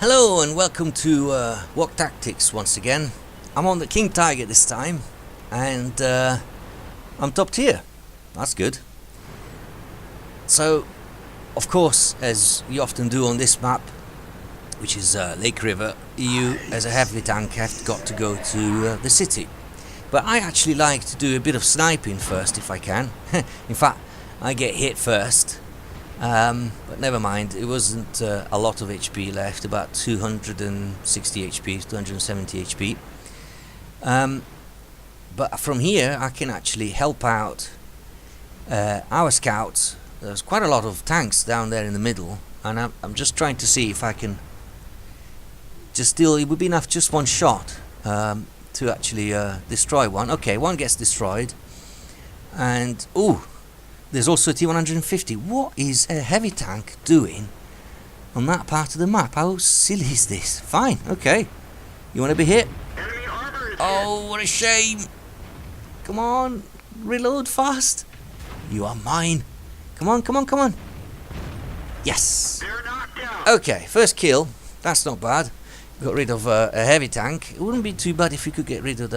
Hello and welcome to WOT Tactics once again. I'm on the King Tiger this time, and I'm top tier. That's good. So, of course, as you often do on this map, which is Lake River, you as a heavy tank have got to go to the city. But I actually like to do a bit of sniping first if I can. In fact, I get hit first. But never mind, it wasn't a lot of HP left, about 260 HP, 270 HP. But from here I can actually help out our scouts. There's quite a lot of tanks down there in the middle, and I'm just trying to see if I can just deal. It would be enough just one shot to actually destroy one. Okay, one gets destroyed, and ooh, there's also a T-150. What is a heavy tank doing on that part of the map? How silly is this? Fine, okay. You want to be hit? Oh, what a shame. Come on, reload fast. You are mine. Come on, come on, come on. Yes. Okay, first kill. That's not bad. Got rid of a heavy tank. It wouldn't be too bad if we could get rid of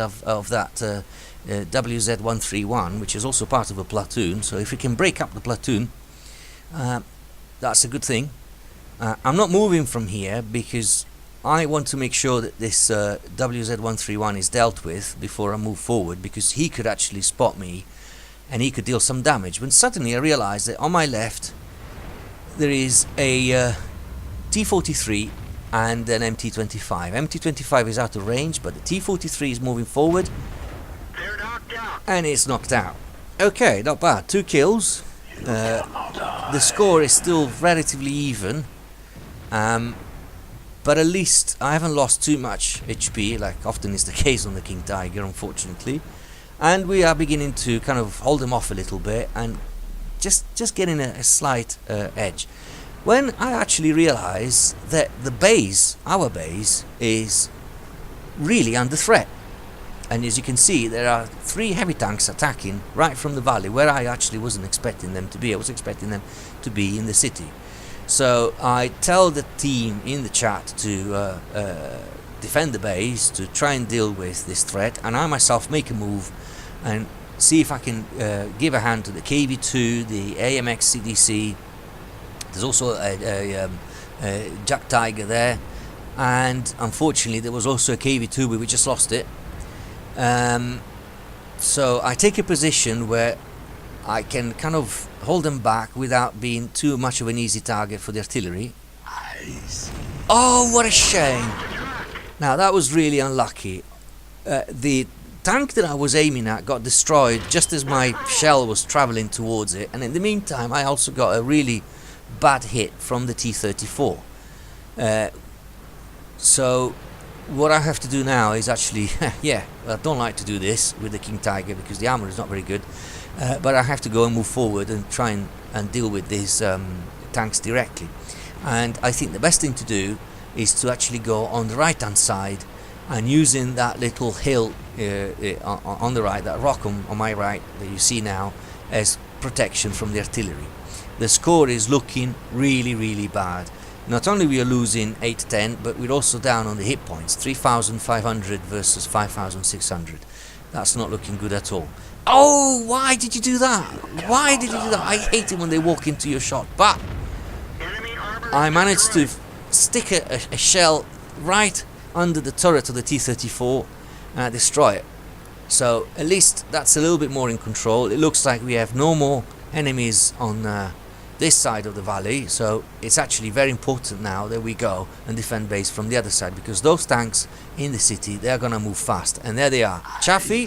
that WZ-131, which is also part of a platoon. So if we can break up the platoon, that's a good thing. I'm not moving from here because I want to make sure that this WZ-131 is dealt with before I move forward, because he could actually spot me and he could deal some damage. When suddenly I realized that on my left there is a T-43 and an MT-25. MT-25 is out of range, but the T-43 is moving forward. They're knocked out. And it's knocked out. Okay, not bad. 2 kills. The score is still relatively even. But at least I haven't lost too much HP, like often is the case on the King Tiger, unfortunately. And we are beginning to kind of hold them off a little bit and just getting a slight edge. When I actually realize that the base, our base, is really under threat. And as you can see, there are 3 heavy tanks attacking right from the valley, where I actually wasn't expecting them to be. I was expecting them to be in the city. So I tell the team in the chat to defend the base, to try and deal with this threat, and I myself make a move and see if I can give a hand to the KV-2, the AMX CDC. There's also a Jack Tiger there, and unfortunately there was also a KV-2, but we just lost it. So I take a position where I can kind of hold them back without being too much of an easy target for the artillery. Oh, what a shame. Now that was really unlucky. The tank that I was aiming at got destroyed just as my shell was traveling towards it, and in the meantime I also got a really bad hit from the T-34. So what I have to do now is actually, yeah, I don't like to do this with the King Tiger because the armor is not very good, but I have to go and move forward and try and deal with these tanks directly. And I think the best thing to do is to actually go on the right hand side and using that little hill on the right, that rock on my right that you see now, as protection from the artillery. The score is looking really, really bad. Not only we are losing 8-10, but we're also down on the hit points, 3,500 versus 5,600. That's not looking good at all. Oh, why did you do that? Why did you do that? I hate it when they walk into your shot, but I managed to stick a shell right under the turret of the T-34 and destroy it. So at least that's a little bit more in control. It looks like we have no more enemies on this side of the valley, so it's actually very important now that we go and defend base from the other side, because those tanks in the city, they're gonna move fast. And there they are. Chaffee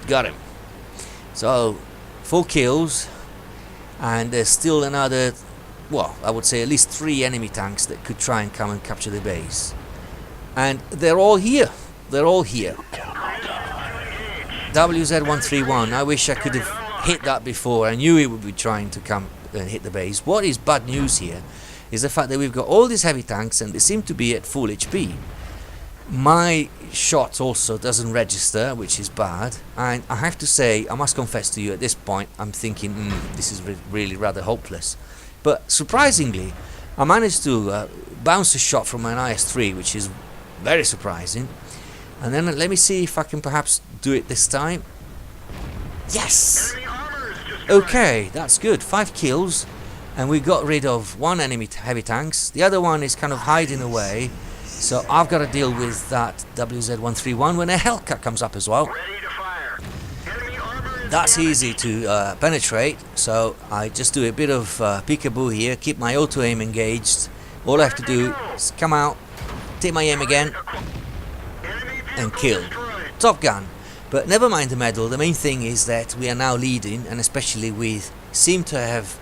got him. So 4 kills, and there's still another, well, I would say at least 3 enemy tanks that could try and come and capture the base, and they're all here. They're all here. WZ-131, I wish I could have hit that before. I knew he would be trying to come and hit the base. What is bad news here is the fact that we've got all these heavy tanks and they seem to be at full HP. My shot also doesn't register, which is bad, and I have to say, I must confess to you, at this point I'm thinking this is really rather hopeless. But surprisingly, I managed to bounce a shot from an IS-3, which is very surprising. And then let me see if I can perhaps do it this time. Yes! Enemy armor is just Okay, that's good. 5 kills, and we got rid of one enemy heavy tanks. The other one is kind of hiding away, so I've got to deal with that WZ-131 when a Hellcat comes up as well. ready to fire. Enemy armor is That's damaged. easy to penetrate, so I just do a bit of peekaboo here, keep my auto aim engaged. All I have to do is come out, take my aim again, Enemy and vehicle kill. destroyed. Top Gun. But never mind the medal, the main thing is that we are now leading, and especially we seem to have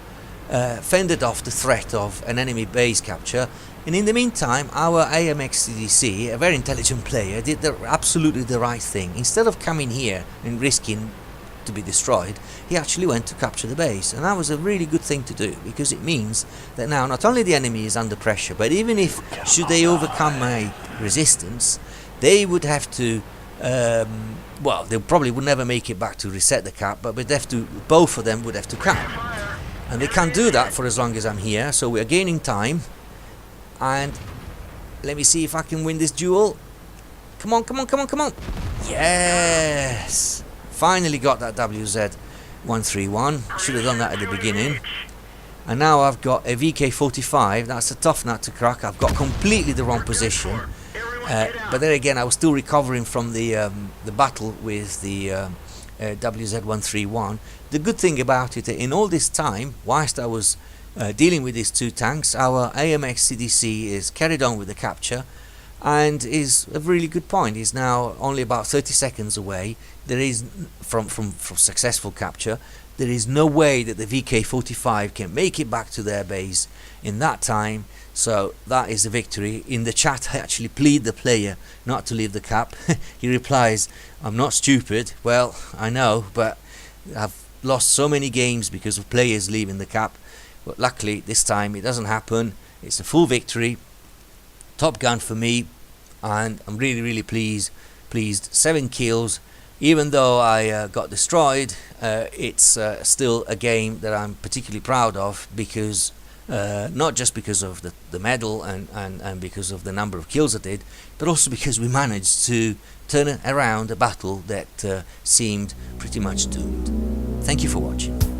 fended off the threat of an enemy base capture. And in the meantime, our AMX CDC, a very intelligent player, did absolutely the right thing. Instead of coming here and risking to be destroyed, he actually went to capture the base, and that was a really good thing to do, because it means that now not only the enemy is under pressure, but even if should they overcome my resistance, they would have to well, they probably would never make it back to reset the cap, but we'd have to, both of them would have to cap, and they can't do that for as long as I'm here. So we're gaining time, and let me see if I can win this duel. Come on, come on, come on, come on. Yes, finally got that WZ-131. Should have done that at the beginning. And now I've got a VK-45. That's a tough nut to crack. I've got completely the wrong position. But then again, I was still recovering from the battle with the WZ-131. The good thing about it, in all this time, whilst I was dealing with these two tanks, our AMX CDC is carried on with the capture, and is a really good point. Is now only about 30 seconds away. There is from successful capture. There is no way that the VK-45 can make it back to their base in that time. So that is the victory. In the chat, I actually plead the player not to leave the cap. He replies, "I'm not stupid." Well, I know, but I've lost so many games because of players leaving the cap. But luckily, this time it doesn't happen. It's a full victory. Top Gun for me, and I'm really, really pleased. 7 kills. Even though I got destroyed, it's still a game that I'm particularly proud of, because not just because of the medal and because of the number of kills I did, but also because we managed to turn around a battle that seemed pretty much doomed. Thank you for watching.